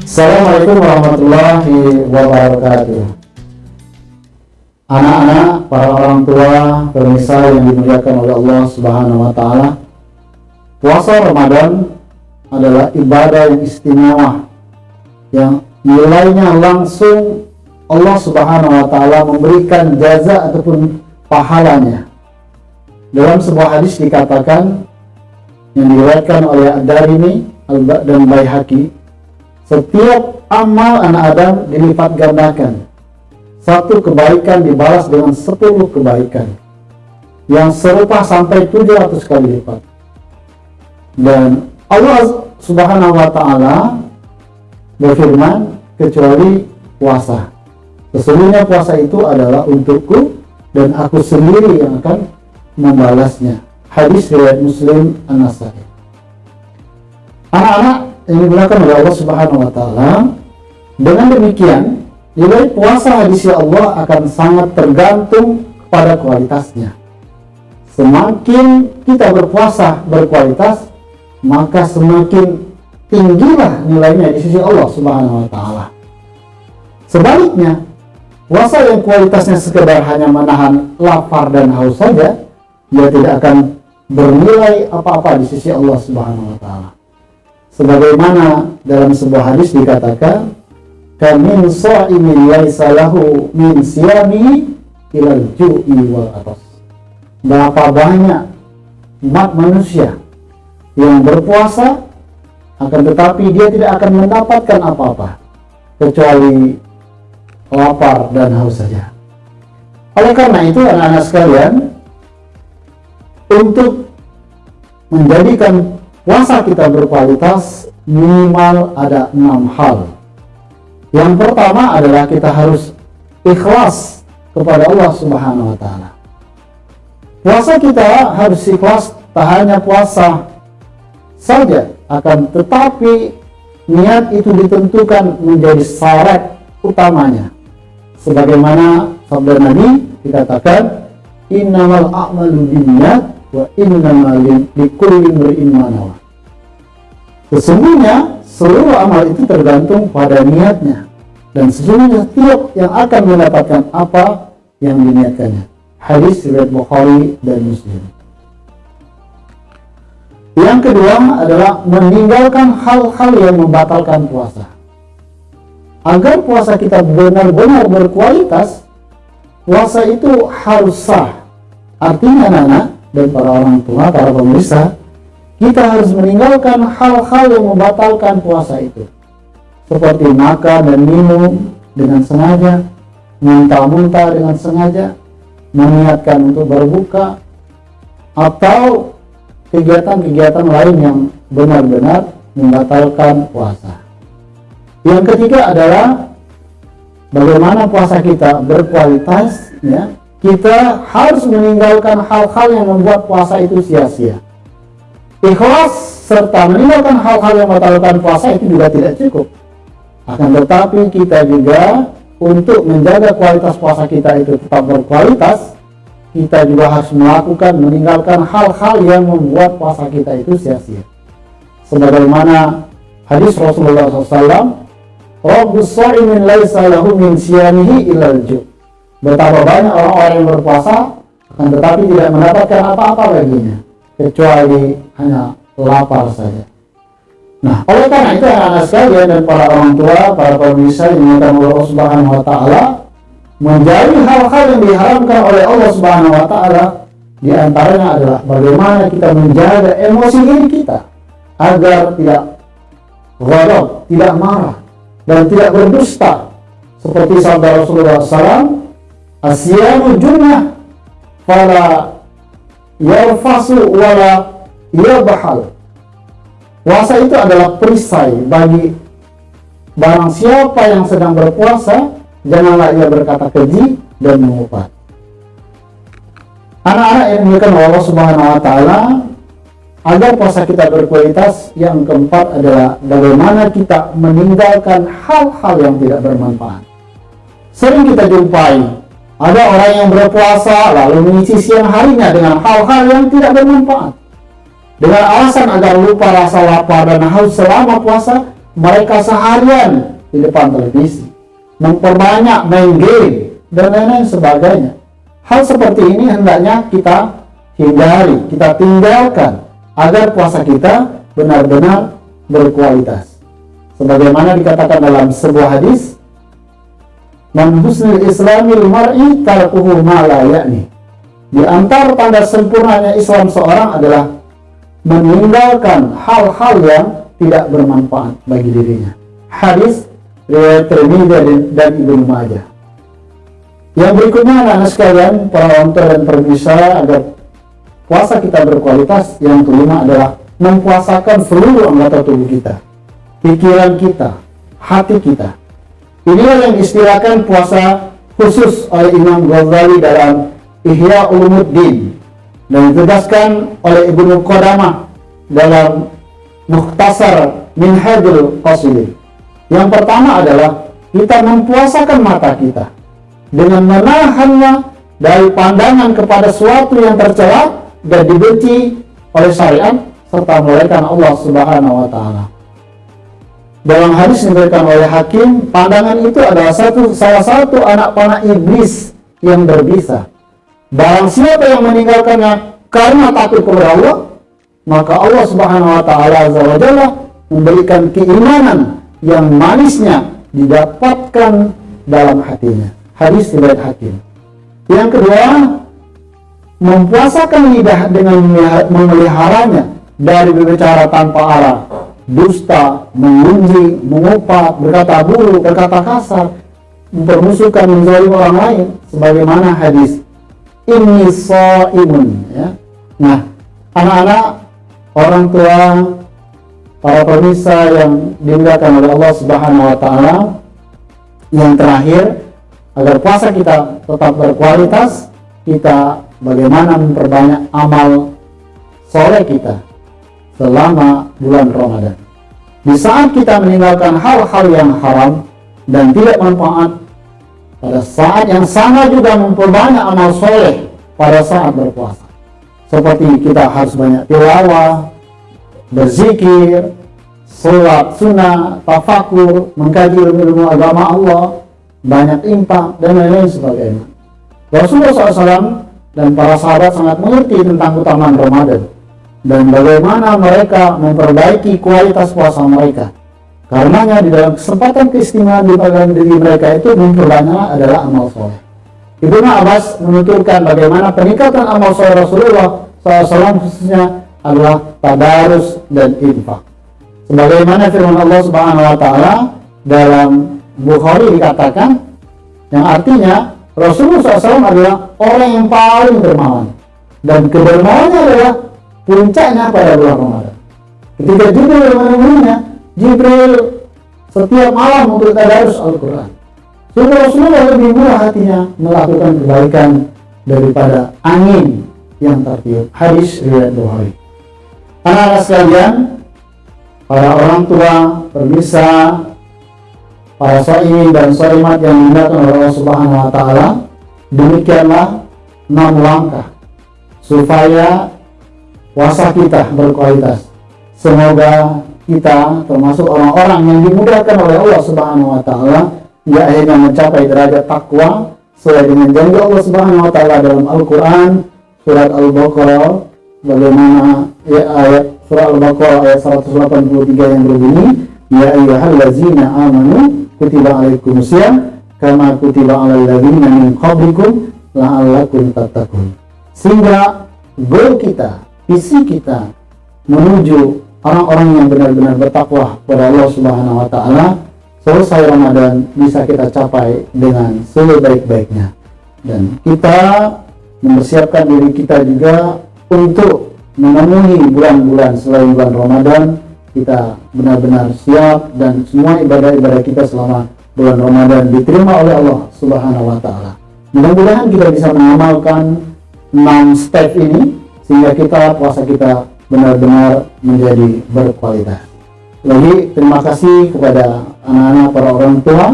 Assalamualaikum warahmatullahi wabarakatuh. Anak-anak, para orang tua, pemirsa yang dimuliakan oleh Allah Subhanahu wa Ta'ala, puasa Ramadan adalah ibadah yang istimewa, yang nilainya langsung Allah Subhanahu wa Ta'ala memberikan jaza ataupun pahalanya. Dalam sebuah hadis dikatakan, yang diriwayatkan oleh Ad-Darimi dan Baihaqi, setiap amal anak Adam dilipat gandakan. Satu kebaikan dibalas dengan 10 kebaikan yang serupa sampai 700 kali lipat. Dan Allah Subhanahu wa Ta'ala berfirman, kecuali puasa. Sesungguhnya puasa itu adalah untukku dan aku sendiri yang akan membalasnya. Hadis riwayat Muslim An-Nasai. Anak-anak yang dimuliakan oleh Allah Subhanahu wa Ta'ala, dengan demikian nilai puasa di sisi Allah akan sangat tergantung pada kualitasnya. Semakin kita berpuasa berkualitas, maka semakin tinggilah nilainya di sisi Allah Subhanahu wa Ta'ala. Sebaliknya, puasa yang kualitasnya sekedar hanya menahan lapar dan haus saja, dia tidak akan bernilai apa-apa di sisi Allah Subhanahu wa Ta'ala. Sebagaimana dalam sebuah hadis dikatakan, kamin sha'imin laisa lahu min siyami ilal ju'i wal atas. Berapa banyak umat manusia yang berpuasa, akan tetapi dia tidak akan mendapatkan apa-apa kecuali lapar dan haus saja. Oleh karena itu, anak-anak sekalian, untuk menjadikan puasa kita berkualitas, minimal ada 6 hal. Yang pertama adalah kita harus ikhlas kepada Allah Subhanahu wa Ta'ala. Puasa kita harus ikhlas, tak hanya puasa saja, akan tetapi niat itu ditentukan menjadi syarat utamanya. Sebagaimana sabda Nabi dikatakan, innamal a'malu binniyat wa innamal likulli imri'in ma nawa. Sesungguhnya seluruh amal itu tergantung pada niatnya, dan sesungguhnya setiap yang akan mendapatkan apa yang diniatkannya. Hadis riwayat Bukhari dan Muslim. Yang kedua adalah meninggalkan hal-hal yang membatalkan puasa. Agar puasa kita benar-benar berkualitas, puasa itu harus sah. Artinya anak-anak dan para orang tua, para pemirsa, kita harus meninggalkan hal-hal yang membatalkan puasa itu, seperti makan dan minum dengan sengaja, muntah-muntah dengan sengaja, meniatkan untuk berbuka, atau kegiatan-kegiatan lain yang benar-benar membatalkan puasa. Yang ketiga adalah bagaimana puasa kita berkualitas, ya. Kita harus meninggalkan hal-hal yang membuat puasa itu sia-sia. Ikhlas serta meninggalkan hal-hal yang membatalkan puasa itu juga tidak cukup. Akan tetapi kita juga, untuk menjaga kualitas puasa kita itu tetap berkualitas, kita juga harus meninggalkan hal-hal yang membuat puasa kita itu sia-sia. Sebagaimana hadis Rasulullah SAW, Rabbus sha'imin laisa lahu min siyamihi ilal ju'. Betapa banyak orang-orang yang berpuasa, akan tetapi tidak mendapatkan apa-apa baginya, kecuali hanya lapar saja. Nah, oleh karena itu anak-anak sekalian dan para orang tua, para pemirsa yang dimuliakan oleh Allah Subhanahu wa Ta'ala, menjadi hal-hal yang diharamkan oleh Allah Subhanahu wa Ta'ala, di antaranya adalah bagaimana kita menjaga emosi diri kita agar tidak ghadab, tidak marah, dan tidak berdusta. Seperti sabda Rasulullah SAW, asyamu junnah fala yarfasu wala yabhal. Puasa itu adalah perisai bagi barang siapa yang sedang berpuasa, janganlah ia berkata keji dan mengumpat. Anak-anak yang dimuliakan oleh Allah Subhanahu wa Ta'ala, agar puasa kita berkualitas, yang keempat adalah bagaimana kita meninggalkan hal-hal yang tidak bermanfaat. Sering kita jumpai ada orang yang berpuasa lalu mengisi siang harinya dengan hal-hal yang tidak bermanfaat. Dengan alasan agar lupa rasa lapar dan haus selama puasa, mereka seharian di depan televisi, memperbanyak main game, dan lain-lain sebagainya. Hal seperti ini hendaknya kita hindari, kita tinggalkan, agar puasa kita benar-benar berkualitas. Sebagaimana dikatakan dalam sebuah hadis, "Man husnul islamil mar'i tarkuhu ma la ya'ni." Di antara tanda sempurnanya Islam seorang adalah meninggalkan hal-hal yang tidak bermanfaat bagi dirinya. Hadis riwayat Tirmidzi dan Ibnu Majah. Yang berikutnya, anak-anak sekalian, para orang tua dan pemirsa, agar puasa kita berkualitas, yang kelima adalah mempuasakan seluruh anggota tubuh kita, pikiran kita, hati kita. Inilah yang diistilahkan puasa khusus oleh Imam Ghazali dalam Ihya Ulumuddin, dan ditegaskan oleh Ibnu Qudamah dalam Mukhtasar Minhajul Qasidin. Yang pertama adalah kita mempuasakan mata kita dengan menahannya dari pandangan kepada sesuatu yang tercela dan dibenci oleh syariat, serta melaikan Allah Subhanahu wa Ta'ala. Dalam hadis yang diberikan oleh Hakim, pandangan itu adalah salah satu anak panah iblis yang berbisa. Barang siapa yang meninggalkannya karena takut kepada Allah, maka Allah Subhanahu wa Ta'ala Azza wa Jalla memberikan keimanan yang manisnya didapatkan dalam hatinya. Hadis riwayat Hakim. Yang kedua, mempuasakan lidah dengan memeliharanya dari berbicara tanpa arah, dusta, mengunjing, mengupat, berkata buruk, berkata kasar, mempermusuhkan, menzalimi orang lain, sebagaimana hadis inni shaimun, ya. Nah, anak-anak, orang tua, para pemirsa yang dimuliakan oleh Allah Subhanahu wa Ta'ala, yang terakhir, agar puasa kita tetap berkualitas, kita bagaimana memperbanyak amal soleh kita selama bulan Ramadan. Di saat kita meninggalkan hal-hal yang haram dan tidak manfaat, pada saat yang sama juga memperbanyak amal soleh pada saat berpuasa. Seperti kita harus banyak tilawah, berzikir, sholat sunnah, tafakur, mengkaji ilmu agama Allah, banyak infak, dan lain-lain sebagainya. Rasulullah SAW dan para sahabat sangat mengerti tentang keutamaan Ramadan dan bagaimana mereka memperbaiki kualitas puasa mereka. Karenanya di dalam kesempatan keistimewaan di dalam diri mereka itu memperbanyak adalah amal soleh. Ibnu Abbas menuturkan bagaimana peningkatan amal soleh Rasulullah SAW khususnya adalah tadarus dan infak. Sebagaimana firman Allah Subhanahu wa Ta'ala dalam Bukhari dikatakan, yang artinya Rasulullah SAW adalah orang yang paling dermawan, dan kedermawannya adalah puncaknya pada bulan Ramadan. Ketika Jibril menemuinya, Jibril setiap malam untuk tadarus Al-Quran. Sehingga Rasulullah lebih murah hatinya melakukan kebaikan daripada angin yang tertiup. Hadis riwayat Bukhari. Anak-anak sekalian, para orang tua, pemirsa, para shaimin dan shaimat yang dimuliakan oleh Allah Subhanahu wa Ta'ala, demikianlah 6 langkah supaya puasa kita berkualitas. Semoga kita termasuk orang-orang yang dimudahkan oleh Allah Subhanahu wa Ta'ala hingga akhirnya mencapai derajat takwa sesuai dengan janji Allah Subhanahu wa Ta'ala dalam Al-Quran, surat Al-Baqarah, bagaimana ayat surah Al-Baqarah ayat 183 yang berbunyi, ya ayyuhallazina amanu kutiba alaikumusiyam kama kutiba alal ladzina min qablikum la'allakum tattaqun. Sehingga goal kita, visi kita menuju orang-orang yang benar-benar bertakwa kepada Allah Subhanahu wa Ta'ala, selesai Ramadan bisa kita capai dengan sebaik-baiknya, dan kita mempersiapkan diri kita juga untuk memenuhi bulan-bulan selain bulan Ramadan. Kita benar-benar siap dan semua ibadah-ibadah kita selama bulan Ramadan diterima oleh Allah Subhanahu wa Ta'ala. Mudah-mudahan kita bisa mengamalkan 6 step ini sehingga puasa kita benar-benar menjadi berkualitas. Lagi terima kasih kepada anak-anak, para orang tua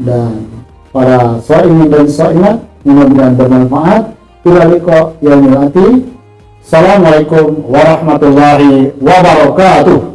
dan para shaimin dan shaimat, mudah-mudahan bermanfaat. Ila liqa yaumil ati. Assalamualaikum warahmatullahi wabarakatuh.